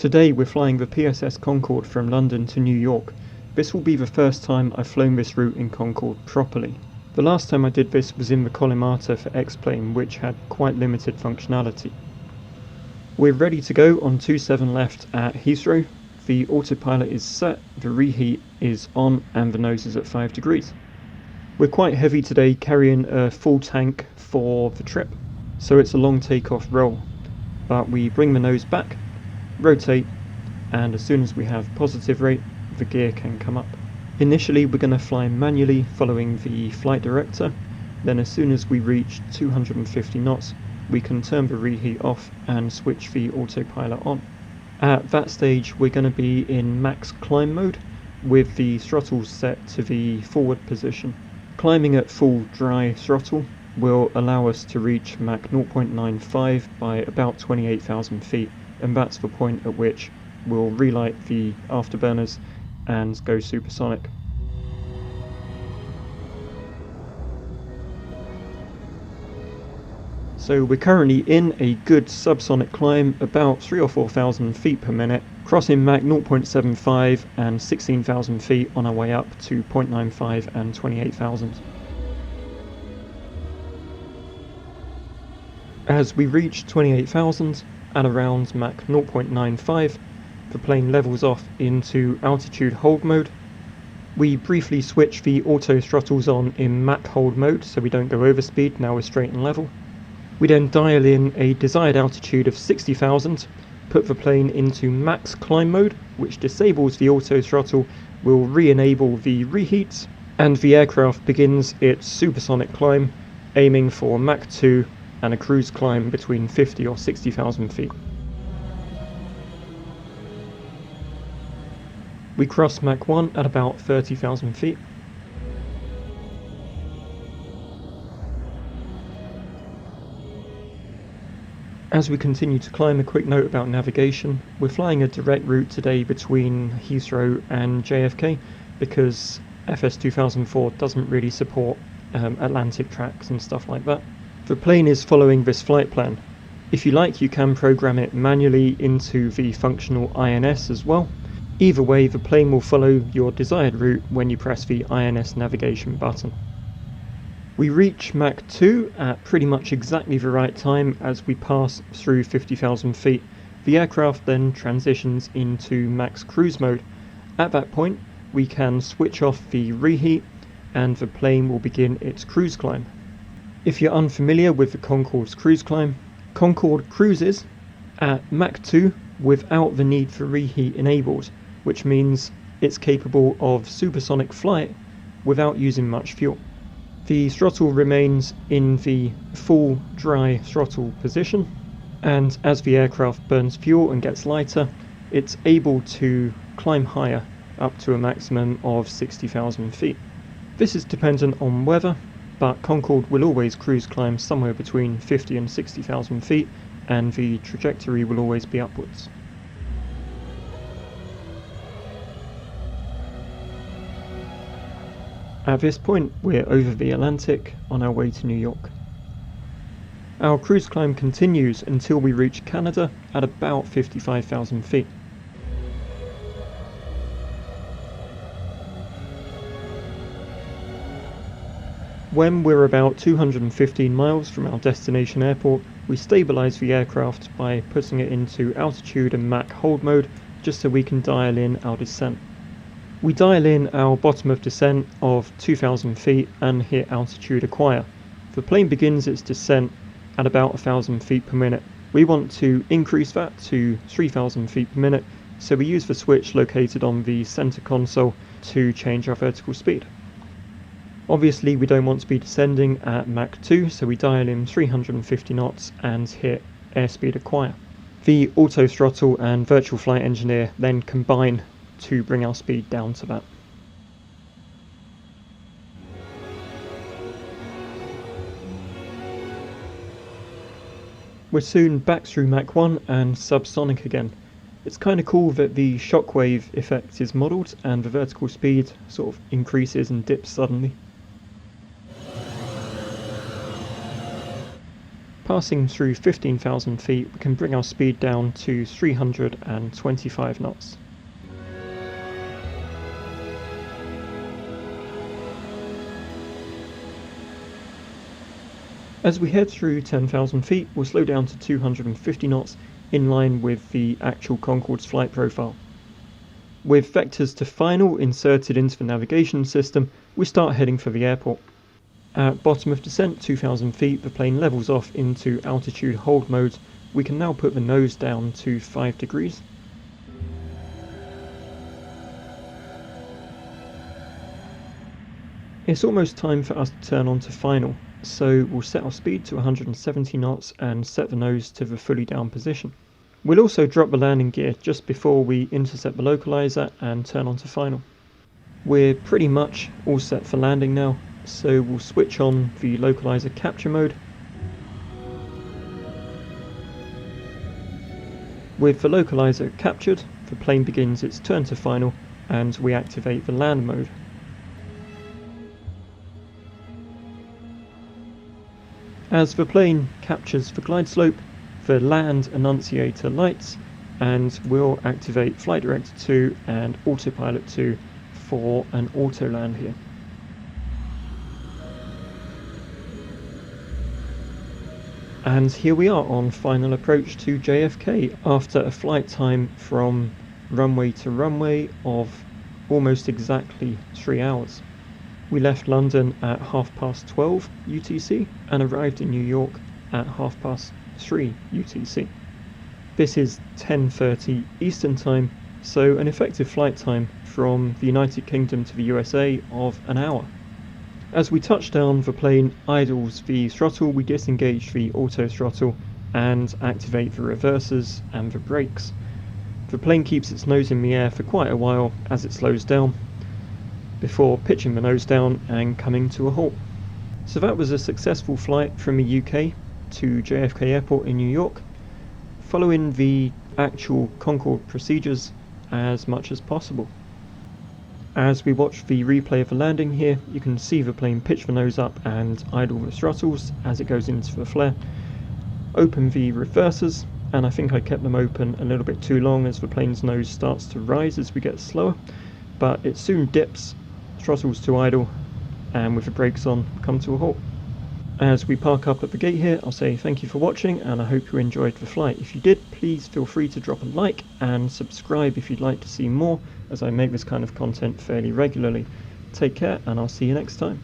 Today we're flying the PSS Concorde from London to New York. This will be the first time I've flown this route in Concorde properly. The last time I did this was in the collimator for X-Plane, which had quite limited functionality. We're ready to go on 27 left at Heathrow. The autopilot is set, the reheat is on, and the nose is at 5 degrees. We're quite heavy today, carrying a full tank for the trip, so it's a long takeoff roll. But we bring the nose back, rotate, and as soon as we have positive rate, the gear can come up. Initially we're going to fly manually following the flight director, then as soon as we reach 250 knots we can turn the reheat off and switch the autopilot on. At that stage we're going to be in max climb mode with the throttles set to the forward position. Climbing at full dry throttle will allow us to reach Mach 0.95 by about 28,000 feet, and that's the point at which we'll relight the afterburners and go supersonic. So we're currently in a good subsonic climb, about 3,000 or 4,000 feet per minute, crossing Mach 0.75 and 16,000 feet on our way up to 0.95 and 28,000. As we reach 28,000 at around Mach 0.95, the plane levels off into altitude hold mode. We briefly switch the auto throttles on in Mach hold mode so we don't go over speed, now we're straight and level. We then dial in a desired altitude of 60,000, put the plane into max climb mode, which disables the auto throttle, will re-enable the reheats, and the aircraft begins its supersonic climb, aiming for Mach 2 and a cruise climb between 50 or 60,000 feet. We cross Mach 1 at about 30,000 feet. As we continue to climb, a quick note about navigation. We're flying a direct route today between Heathrow and JFK because FS 2004 doesn't really support Atlantic tracks and stuff like that. The plane is following this flight plan. If you like, you can program it manually into the functional INS as well. Either way, the plane will follow your desired route when you press the INS navigation button. We reach Mach 2 at pretty much exactly the right time as we pass through 50,000 feet. The aircraft then transitions into max cruise mode. At that point, we can switch off the reheat and the plane will begin its cruise climb. If you're unfamiliar with the Concorde's cruise climb, Concorde cruises at Mach 2 without the need for reheat enabled, which means it's capable of supersonic flight without using much fuel. The throttle remains in the full dry throttle position, and as the aircraft burns fuel and gets lighter, it's able to climb higher up to a maximum of 60,000 feet. This is dependent on weather, but Concorde will always cruise climb somewhere between 50 and 60,000 feet, and the trajectory will always be upwards. At this point, we're over the Atlantic on our way to New York. Our cruise climb continues until we reach Canada at about 55,000 feet. When we're about 215 miles from our destination airport, we stabilise the aircraft by putting it into altitude and Mach hold mode just so we can dial in our descent. We dial in our bottom of descent of 2,000 feet and hit altitude acquire. The plane begins its descent at about 1,000 feet per minute. We want to increase that to 3,000 feet per minute, so we use the switch located on the centre console to change our vertical speed. Obviously we don't want to be descending at Mach 2, so we dial in 350 knots and hit airspeed acquire. The auto throttle and virtual flight engineer then combine to bring our speed down to that. We're soon back through Mach 1 and subsonic again. It's kind of cool that the shockwave effect is modelled and the vertical speed sort of increases and dips suddenly. Passing through 15,000 feet, we can bring our speed down to 325 knots. As we head through 10,000 feet, we'll slow down to 250 knots in line with the actual Concorde's flight profile. With vectors to final inserted into the navigation system, we start heading for the airport. At bottom of descent, 2,000 feet, the plane levels off into altitude hold mode. We can now put the nose down to 5 degrees. It's almost time for us to turn on to final, so we'll set our speed to 170 knots and set the nose to the fully down position. We'll also drop the landing gear just before we intercept the localizer and turn on to final. We're pretty much all set for landing now, so we'll switch on the localizer capture mode. With the localizer captured, the plane begins its turn to final and we activate the land mode. As the plane captures the glide slope, the land annunciator lights, and we'll activate Flight Director 2 and Autopilot 2 for an auto land here. And here we are on final approach to JFK after a flight time from runway to runway of almost exactly 3 hours. We left London at 12:30 UTC and arrived in New York at 3:30 UTC. This is 10:30 Eastern Time, so an effective flight time from the United Kingdom to the USA of an hour. As we touch down, the plane idles the throttle, we disengage the auto throttle and activate the reversers and the brakes. The plane keeps its nose in the air for quite a while as it slows down, before pitching the nose down and coming to a halt. So that was a successful flight from the UK to JFK Airport in New York, following the actual Concorde procedures as much as possible. As we watch the replay of the landing here, you can see the plane pitch the nose up and idle the throttles as it goes into the flare, open the reversers, and I think I kept them open a little bit too long as the plane's nose starts to rise as we get slower, but it soon dips, throttles to idle, and with the brakes on, come to a halt. As we park up at the gate here, I'll say thank you for watching and I hope you enjoyed the flight. If you did, please feel free to drop a like and subscribe if you'd like to see more, as I make this kind of content fairly regularly. Take care and I'll see you next time.